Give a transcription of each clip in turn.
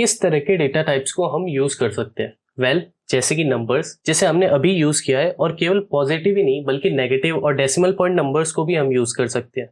किस तरह के डेटा टाइप्स को हम यूज कर सकते हैं? जैसे कि नंबर्स, जिसे हमने अभी यूज किया है, और केवल पॉजिटिव ही नहीं बल्कि नेगेटिव और डेसिमल पॉइंट नंबर्स को भी हम यूज कर सकते हैं।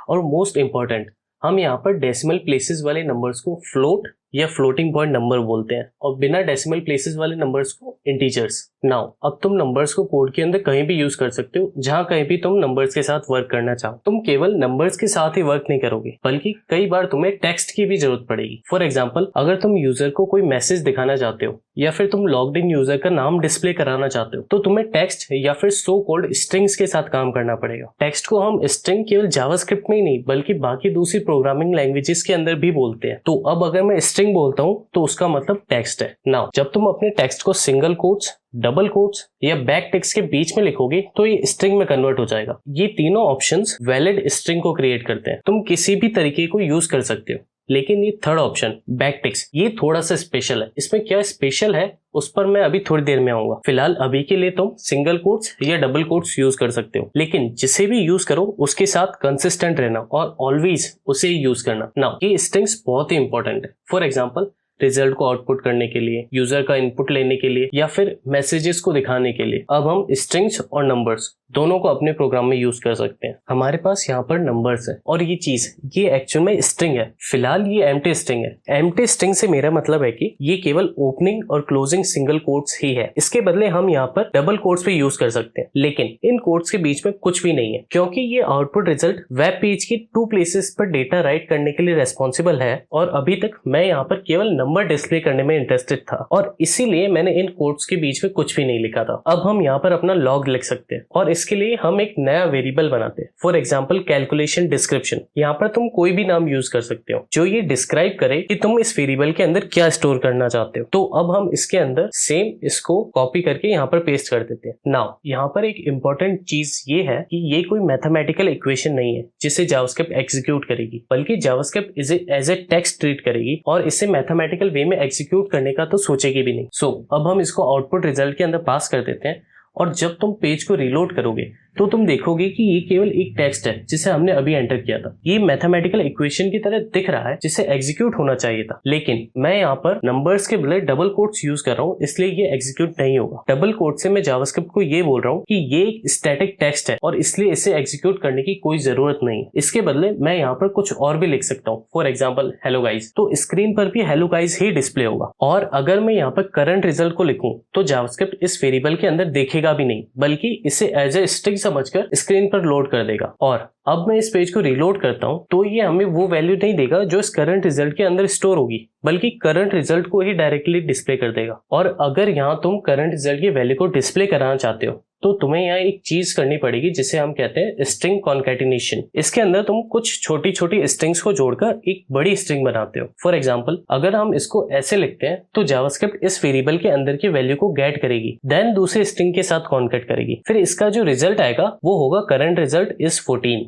और मोस्ट इंपॉर्टेंट, हम यहाँ पर डेसिमल प्लेसेस वाले नंबर्स को फ्लोट या फ्लोटिंग पॉइंट नंबर बोलते हैं, और बिना डेसिमल प्लेसेस वाले नंबर्स को इंटीजर्स। नाउ अब तुम नंबर्स को कोड के अंदर कहीं भी यूज कर सकते हो, जहां कहीं भी तुम नंबर्स के साथ वर्क करना चाहो। तुम केवल नंबर्स के साथ ही वर्क नहीं करोगे, बल्कि कई बार तुम्हें टेक्स्ट की भी जरूरत पड़ेगी। फॉर एग्जाम्पल, अगर तुम यूजर को कोई मैसेज दिखाना चाहते हो या फिर तुम लॉग्ड इन यूजर का नाम डिस्प्ले कराना चाहते हो, तो तुम्हें टेक्स्ट या फिर सो कॉल्ड स्ट्रिंग्स के साथ काम करना पड़ेगा। टेक्स्ट को हम स्ट्रिंग केवल जावास्क्रिप्ट में ही नहीं बल्कि बाकी दूसरी प्रोग्रामिंग लैंग्वेजेस के अंदर भी बोलते हैं। तो अब अगर मैं स्ट्रिंग बोलता हूं तो उसका मतलब टेक्स्ट है। नाउ जब तुम अपने टेक्स्ट को सिंगल कोट्स, डबल कोट्स या बैक टेक्स्ट के बीच में लिखोगे तो ये स्ट्रिंग में कन्वर्ट हो जाएगा। ये तीनों ऑप्शंस वैलिड स्ट्रिंग को क्रिएट करते हैं। तुम किसी भी तरीके को यूज कर सकते हो, लेकिन ये थर्ड ऑप्शन बैक टेक्स्ट, ये थोड़ा सा स्पेशल है। इसमें क्या स्पेशल है उस पर मैं अभी थोड़ी देर में आऊंगा। फिलहाल अभी के लिए तुम सिंगल कोट्स या डबल कोट्स यूज कर सकते हो, लेकिन जिसे भी यूज करो उसके साथ कंसिस्टेंट रहना और ऑलवेज उसे यूज करना। नाउ ये स्ट्रिंग्स बहुत ही इंपॉर्टेंट है। फॉर एग्जाम्पल, रिजल्ट को आउटपुट करने के लिए, यूजर का इनपुट लेने के लिए या फिर मैसेजेस को दिखाने के लिए अब हम स्ट्रिंग्स और नंबर्स दोनों को अपने प्रोग्राम में यूज कर सकते हैं। हमारे पास यहाँ पर नंबर्स है और ये चीज ये एक्चुअल में स्ट्रिंग है। फिलहाल ये एम्प्टी स्ट्रिंग है। एम्प्टी स्ट्रिंग से मेरा मतलब है कि ये केवल ओपनिंग और क्लोजिंग सिंगल कोट्स ही है। इसके बदले हम यहाँ पर डबल कोट्स भी यूज कर सकते हैं, लेकिन इन कोट्स के बीच में कुछ भी नहीं है, क्योंकि ये आउटपुट रिजल्ट वेब पेज की 2 प्लेसेस पर डेटा राइट करने के लिए रेस्पॉन्सिबल है। और अभी तक मैं यहाँ पर केवल नंबर डिस्प्ले करने में इंटरेस्टेड था और इसीलिए मैंने इन कोट्स के बीच में कुछ भी नहीं लिखा था। अब हम यहाँ पर अपना लॉग लिख सकते हैं और इसके लिए हम एक नया वेरिएबल बनाते हैं। For example, calculation description. यहाँ पर तुम कोई भी नाम यूज कर सकते हो जो ये डिस्क्राइब करे कि तुम इस वेरिएबल के अंदर क्या स्टोर करना चाहते हो। तो अब हम इसके अंदर सेम इसको कॉपी करके यहाँ पर पेस्ट कर देते हैं। नाउ यहाँ पर एक इंपॉर्टेंट चीज ये है कि ये कोई मैथमेटिकल इक्वेशन नहीं है जिसे जावास्क्रिप्ट एग्जीक्यूट करेगी, बल्कि जावास्क्रिप्ट इसे एज ए टेक्स्ट ट्रीट करेगी और इसे मैथमेटिकल वे में एग्जीक्यूट करने का तो सोचेगी भी नहीं। सो अब हम इसको आउटपुट रिजल्ट के अंदर पास कर देते हैं और जब तुम पेज को रीलोड करोगे तो तुम देखोगे कि ये केवल एक टेक्स्ट है जिसे हमने अभी एंटर किया था। ये मैथमेटिकल इक्वेशन की तरह दिख रहा है जिसे एग्जीक्यूट होना चाहिए था, लेकिन मैं यहाँ पर नंबर्स के बदले डबल कोट्स यूज कर रहा हूँ, इसलिए ये एग्जीक्यूट नहीं होगा। डबल कोट से मैं जावास्क्रिप्ट को ये बोल रहा हूँ कि ये एक स्टैटिक टेक्स्ट है और इसलिए इसे एग्जीक्यूट करने की कोई जरूरत नहीं है। इसके बदले मैं यहाँ पर कुछ और भी लिख सकता हूँ। फॉर एग्जाम्पल, हेलो गाइज, तो स्क्रीन पर भी हेलो गाइज ही डिस्प्ले होगा। और अगर मैं यहाँ पर करंट रिजल्ट को लिखूं तो जावास्क्रिप्ट इस वेरिएबल के अंदर देखेगा भी नहीं, बल्कि इसे एज ए स्ट्रिंग समझकर स्क्रीन पर लोड कर देगा। और अब मैं इस पेज को रीलोड करता हूं तो ये हमें वो वैल्यू नहीं देगा जो इस करंट रिजल्ट के अंदर स्टोर होगी, बल्कि करंट रिजल्ट को ही डायरेक्टली डिस्प्ले कर देगा। और अगर यहाँ तुम करंट रिजल्ट की वैल्यू को डिस्प्ले कराना चाहते हो तो तुम्हें यहाँ एक चीज करनी पड़ेगी जिसे हम कहते हैं स्ट्रिंग कॉन्कैटिनेशन। इसके अंदर तुम कुछ छोटी छोटी स्ट्रिंग्स को जोड़कर एक बड़ी स्ट्रिंग बनाते हो। फॉर एग्जाम्पल, अगर हम इसको ऐसे लिखते हैं तो जावास्क्रिप्ट इस वेरिएबल के अंदर की वैल्यू को गेट करेगी, देन दूसरे स्ट्रिंग के साथ कॉन्कैट करेगी, फिर इसका जो रिजल्ट आएगा वो होगा करंट रिजल्ट इज 14।